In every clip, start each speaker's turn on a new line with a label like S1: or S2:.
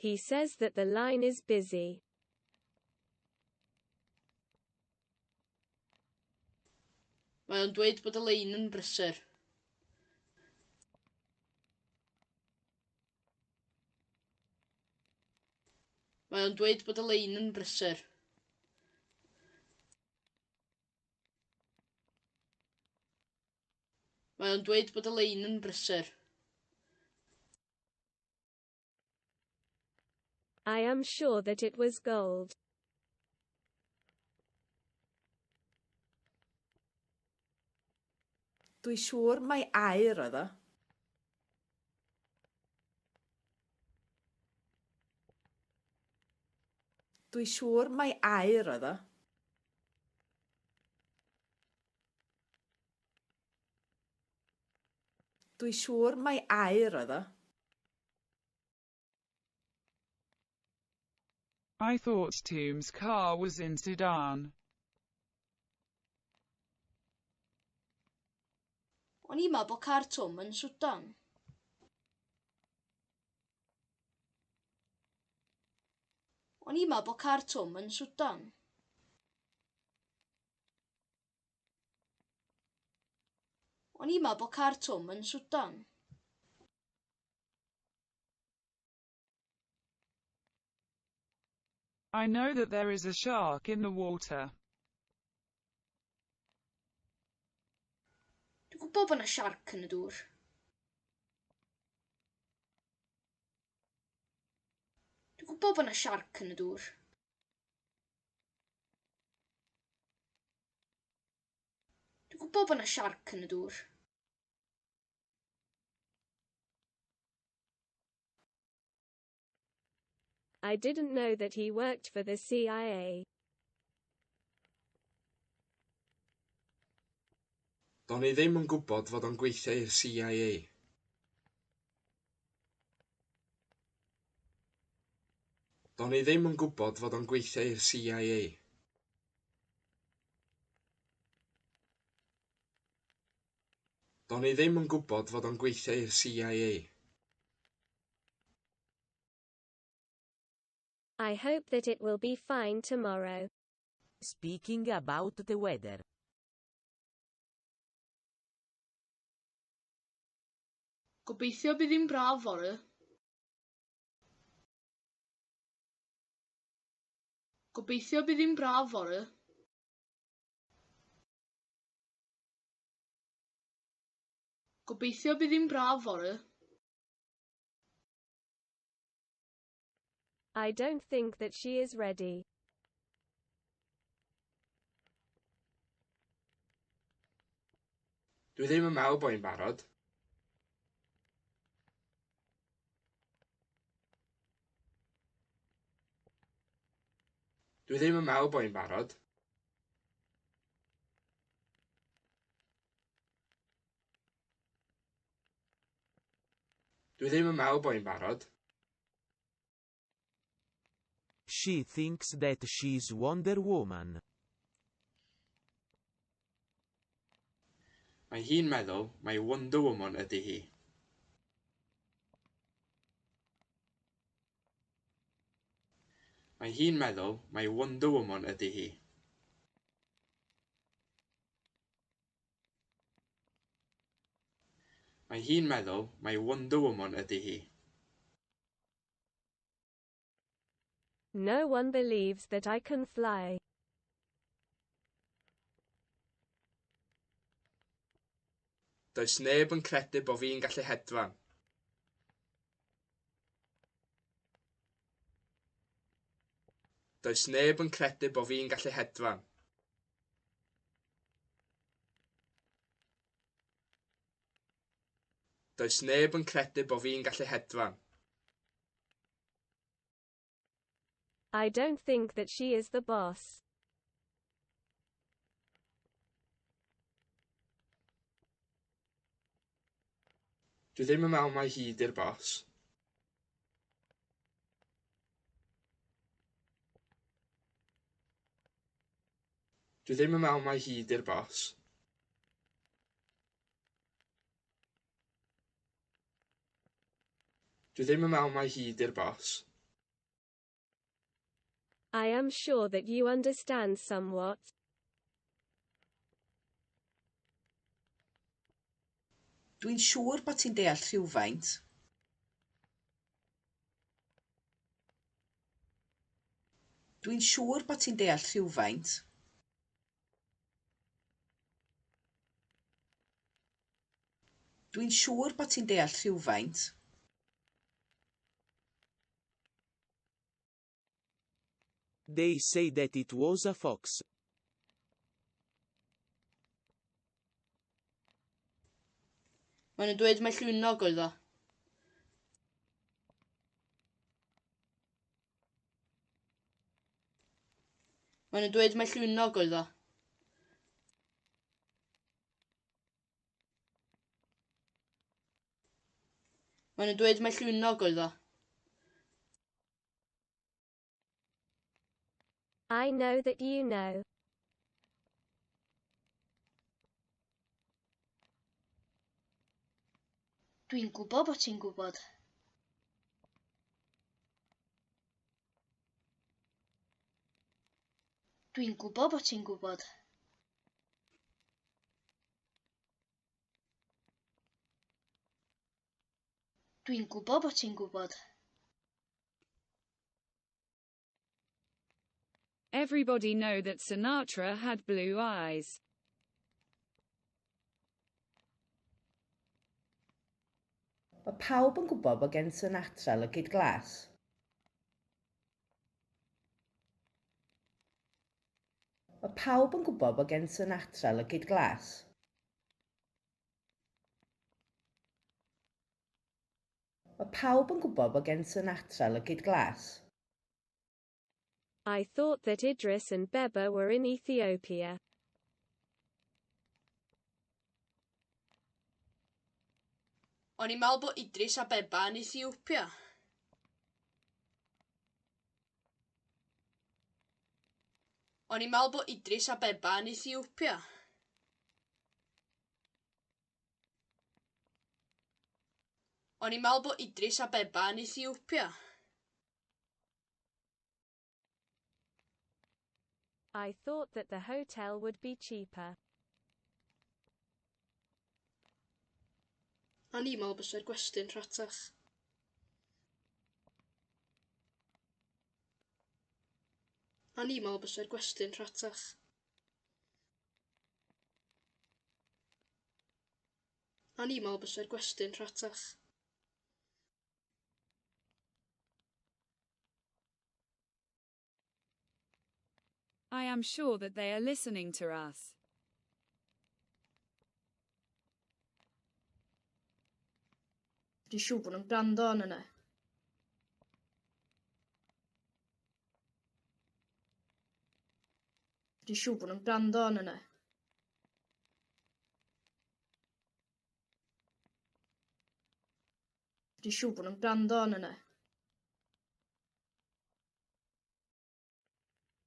S1: He says that the line is busy.
S2: Mae o'n dweud bod y lein yn brysur. Mae o'n dweud bod y lein yn brysur. Mae o'n dweud bod y lein yn brysur.
S1: I am sure that it was gold.
S3: Dwi siŵr mai aur oedd o. Dwi siŵr mai aur oedd o. Dwi siŵr mai aur oedd o.
S4: I thought Tom's car was in Sudan.
S2: O'n i'n meddwl bod car Tom yn Swdan. O'n i'n meddwl bod car Tom yn Swdan. O'n i'n meddwl bod car Tom yn Swdan.
S4: I know that there is a shark in the water.
S2: Dwi'n gwybod bod yna siarc yn y dŵr. Dwi'n gwybod bod yna siarc yn y dŵr. Dwi'n gwybod bod yna siarc yn y dŵr.
S1: I didn't know that he worked for the CIA.
S5: Do'n i ddim yn gwybod fod o'n gweithio i'r CIA. Do'n i ddim yn gwybod fod o'n gweithio i'r CIA. Do'n i ddim yn gwybod fod o'n gweithio i'r CIA.
S1: I hope that it will be fine tomorrow.
S6: Speaking about the weather.
S2: Gobeithio bydd hi'n braf fory. Gobeithio bydd hi'n braf fory. Gobeithio bydd hi'n braf fory.
S1: I don't think that she is ready.
S5: Dwi ddim yn meddwl bod hi'n barod. Dwi ddim yn meddwl bod hi'n barod. Dwi ddim yn meddwl bod hi'n barod.
S6: She thinks that she's Wonder Woman.
S5: Mae hi'n meddwl mai Wonder Woman ydy hi. Mae hi'n meddwl mai Wonder Woman ydy hi. Mae hi'n meddwl mai Wonder Woman ydy hi.
S1: No one believes that I can fly.
S5: Does neb yn credu bod fi'n gallu hedfan. Does neb yn credu bod fi'n gallu hedfan. Does neb yn credu bod fi'n gallu hedfan.
S1: I don't think that she is the boss.
S5: Dwi ddim yn meddwl mai hi 'di'r boss. Dwi ddim yn meddwl mai hi 'di'r boss. Dwi ddim yn meddwl mai hi 'di'r boss.
S1: I am sure that you understand somewhat.
S3: Dwi'n siŵr bod ti'n deall rhywfaint. Dwi'n siŵr bod ti'n deall rhywfaint. Dwi'n siŵr bod ti'n deall rhywfaint.
S6: They say that it was a fox.
S2: Maen nhw'n dweud mai llwynog oedd o. Maen nhw'n dweud mai llwynog oedd o. Maen nhw'n dweud mai llwynog oedd o.
S1: I know that you know.
S2: Dwi'n gwybod bod ti'n gwybod. Dwi'n gwybod bod ti'n gwybod. Dwi'n gwybod bod ti'n gwybod.
S4: Everybody know that Sinatra had blue eyes.
S3: Mae pawb yn gwybod bod gen Sinatra lygyd glas. Mae pawb yn gwybod bod gen Sinatra lygyd glas. Mae pawb yn gwybod bod gen Sinatra lygyd glas.
S1: I thought that Idris and Beba were in Ethiopia.
S2: O'n i'n meddwl bod Idris a Beba yn Ethiopia. O'n i'n meddwl bod Idris a Beba yn Ethiopia. O'n i'n meddwl bod Idris a Beba yn Ethiopia.
S1: I thought that the hotel would be cheaper.
S2: O'n i'n meddwl bysa'r gwesty'n rhatach. O'n i'n meddwl bysa'r gwesty'n rhatach. O'n i'n meddwl bysa'r gwesty'n rhatach.
S4: I am sure that they are listening to us.
S2: Dwi'n siŵr bod nhw'n gwrando arno ni. Dwi'n siŵr bod nhw'n gwrando arno ni. Dwi'n siŵr bod nhw'n gwrando arno ni.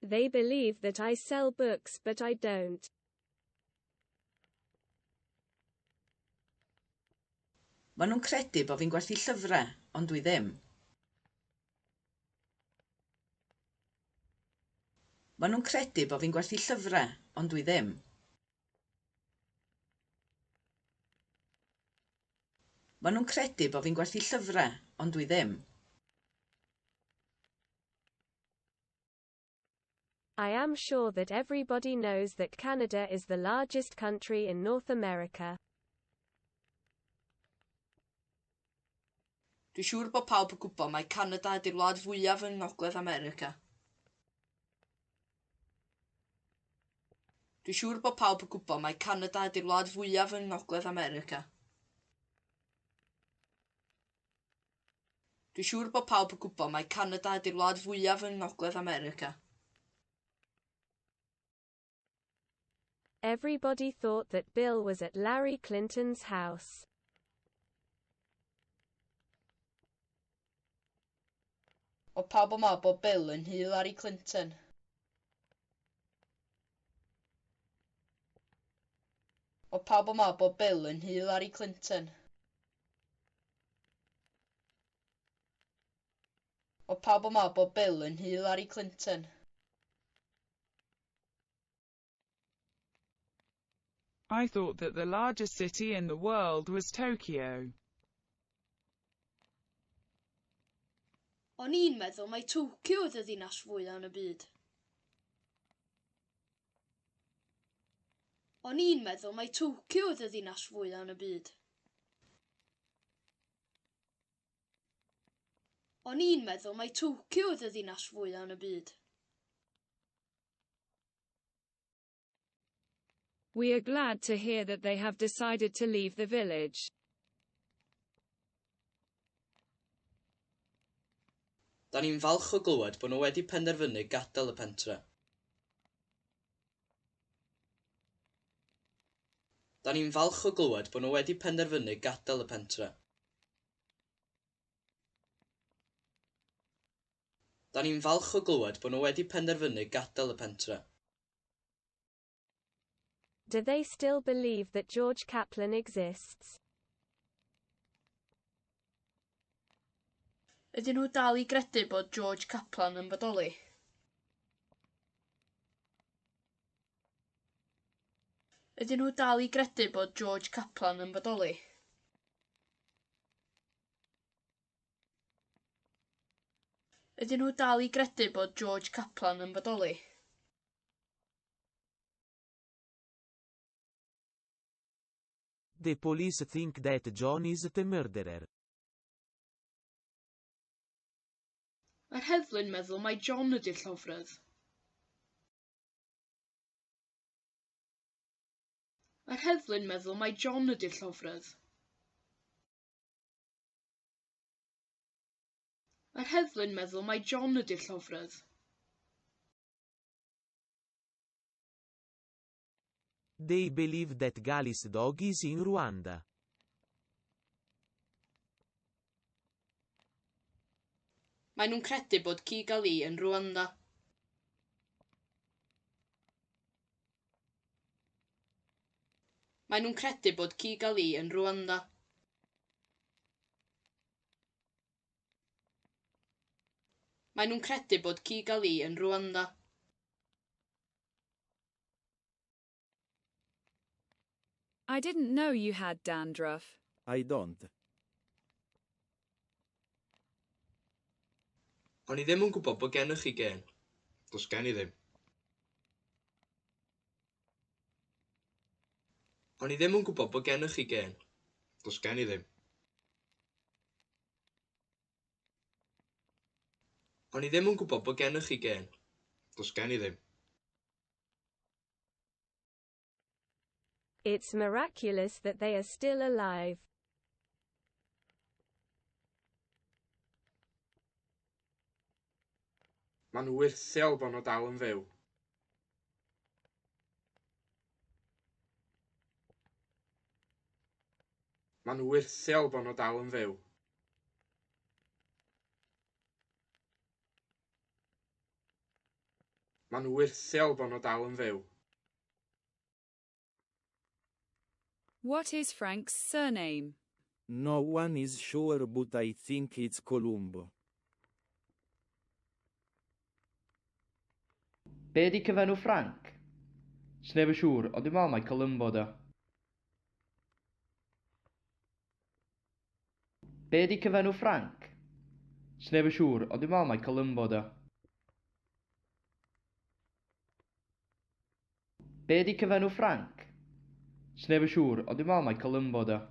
S1: They believe that I sell books but I don't.
S3: Maen nhw'n credu bod fi'n gwerthu llyfrau, ond dwi ddim. Maen nhw'n credu bod fi'n gwerthu llyfrau, ond dwi ddim. Maen nhw'n credu bod fi'n gwerthu llyfrau, ond dwi ddim.
S1: I am sure that everybody knows that Canada is the largest country in North America.
S2: Dwi'n siŵr bod pawb yn gwybod mai Canada ydy'r wlad fwyaf yng Ngogledd America. Dwi'n siŵr bod pawb yn gwybod mai Canada ydy'r wlad fwyaf yng Ngogledd America. Dwi'n siŵr bod pawb yn gwybod mai Canada ydy'r wlad fwyaf yng Ngogledd America.
S1: Everybody thought that Bill was at Larry Clinton's house.
S2: O pawb yn meddwl bod Bill yn Hillary Clinton. O pawb yn meddwl bod Bill yn Hillary Clinton. O pawb yn meddwl bod Bill yn Hillary Clinton.
S4: I thought that the largest city in the world was Tokyo.
S2: O'n i'n meddwl mai Tokyo oedd y ddinas fwyaf yn y byd. O'n i'n meddwl mai Tokyo oedd y ddinas fwyaf yn y byd. O'n i'n meddwl mai Tokyo oedd y ddinas fwyaf yn y byd.
S1: We are glad to hear that they have decided to leave the village.
S7: Da ni'n falch o glywed bod nhw wedi penderfynu gadael y pentre. Da ni'n falch o glywed bod nhw wedi penderfynu gadael y pentre. Da ni'n falch o glywed bod nhw wedi penderfynu gadael y pentre.
S1: Do they still believe that George Kaplan exists?
S2: Ydyn nhw dal i gredu bod George Kaplan yn bodoli? Ydyn nhw dal i gredu bod George Kaplan yn bodoli? Ydyn nhw dal i gredu bod George Kaplan yn bodoli?
S6: The police think that John is the murderer.
S2: Mae'r heddlu'n meddwl mai John ydy'r llofrydd. Mae'r heddlu'n meddwl mai John ydy'r llofrydd. Mae'r heddlu'n meddwl mai John ydy'r llofrydd.
S6: They believe that Gali's dog is in Rwanda.
S2: Mae nhw'n credu bod Kigali yn Rwanda. Mae nhw'n credu bod Kigali yn Rwanda. Mae nhw'n credu bod Kigali yn Rwanda.
S1: I didn't know you had dandruff.
S8: I don't.
S5: O'n i ddim yn gwybod bod gennych chi gen. Does gen i ddim. O'n i ddim yn gwybod bod gennych chi gen. Does gen i ddim. O'n i ddim yn gwybod bod gennych chi gen. Does gen i ddim.
S1: It's miraculous that they are still alive.
S5: Ma'n wyrthiol bod nhw dal yn fyw. Ma'n wyrthiol bod nhw dal yn fyw. Ma'n wyrthiol bod nhw dal yn fyw.
S1: What is Frank's surname?
S8: No one is sure, but I think it's Columbo.
S9: Be di cyfenw Frank? Sneb yn siŵr, ond dwi'n meddwl mai Columbo da. Be di cyfenw Frank? Sneb yn siŵr, ond dwi'n meddwl mai Columbo da. Be di cyfenw Frank? Sneb yn siŵr, ond dwi'n meddwl mai Columbo da.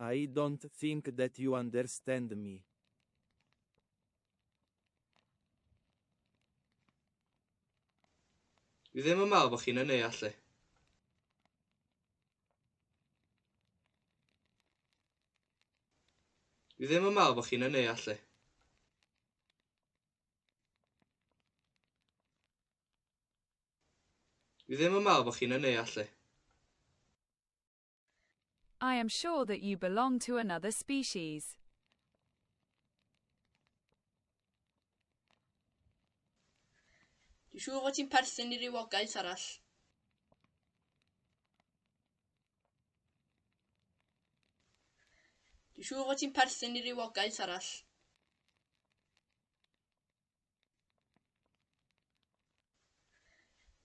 S8: I don't think that you understand me.
S5: Dwi ddim yn meddwl bod chi'n yn allu. Dwi ddim yn meddwl bod chi'n yn allu. Dwi ddim yn meddwl bod chi'n yn allu.
S1: I am sure that you belong to another species.
S2: Dwi'n siŵr fod ti'n perthyn i rywogaeth arall. Dwi'n siŵr fod ti'n perthyn i rywogaeth arall.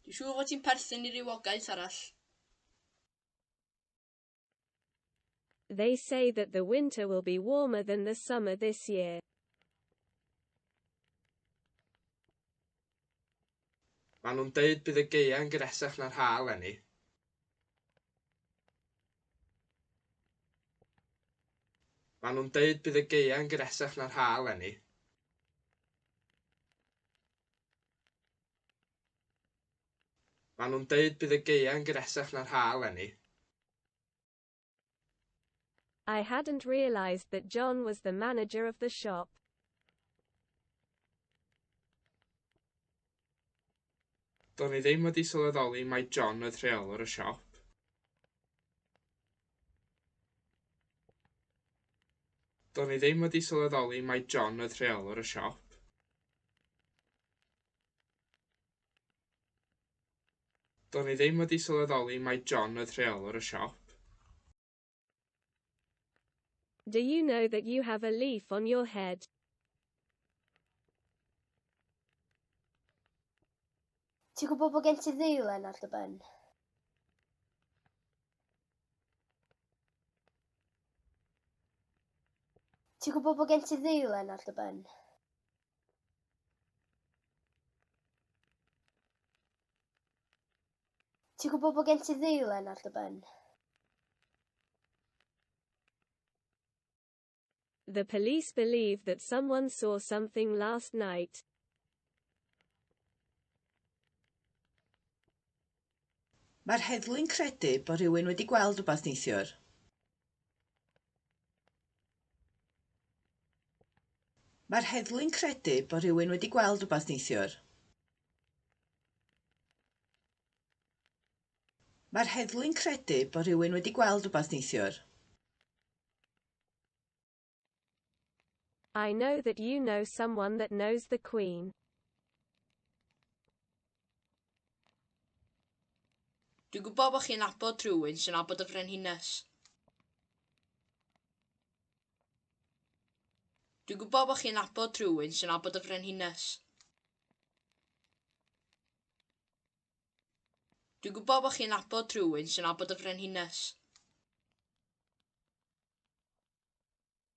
S2: Dwi'n Dwi'n siŵr fod ti'n perthyn i rywogaeth arall.
S1: They say that the winter will be warmer than the summer this year.
S5: Maen nhw'n deud bydd y gaeaf yn gresach na'r ha eleni. Maen nhw'n deud bydd y gaeaf yn gresach na'r ha eleni. Maen nhw'n deud bydd y gaeaf yn gresach na'r ha eleni.
S1: I hadn't realized that John was the manager of the shop.
S5: Do'n i ddim wedi sylweddoli mai John oedd rheolwr y siop. Do'n i ddim wedi sylweddoli mai John oedd rheolwr y siop. Do'n i ddim wedi sylweddoli mai John oedd rheolwr y siop.
S1: Do you know that you have a leaf on your head?
S10: Ti'n gwybod bod gen ti ddeilen ar dy ben? Ti'n gwybod bod gen ti ddeilen ar dy ben? Ti'n gwybod bod gen ti ddeilen ar dy ben?
S1: The police believe that someone saw something last night.
S3: Mae'r heddlu'n credu bod rhywun wedi gweld rhywbeth neithiwr. Mae'r heddlu'n credu bod rhywun wedi gweld rhywbeth neithiwr. Mae'r heddlu'n credu bod rhywun wedi gweld rhywbeth neithiwr.
S1: I know that you know someone that knows the Queen.
S2: Dwi'n gwybod bod chi'n nabod rhywun sy'n nabod y frenhines. Dwi'n gwybod bod chi'n nabod rhywun sy'n nabod y frenhines. Dwi'n gwybod bod chi'n nabod rhywun sy'n nabod y frenhines.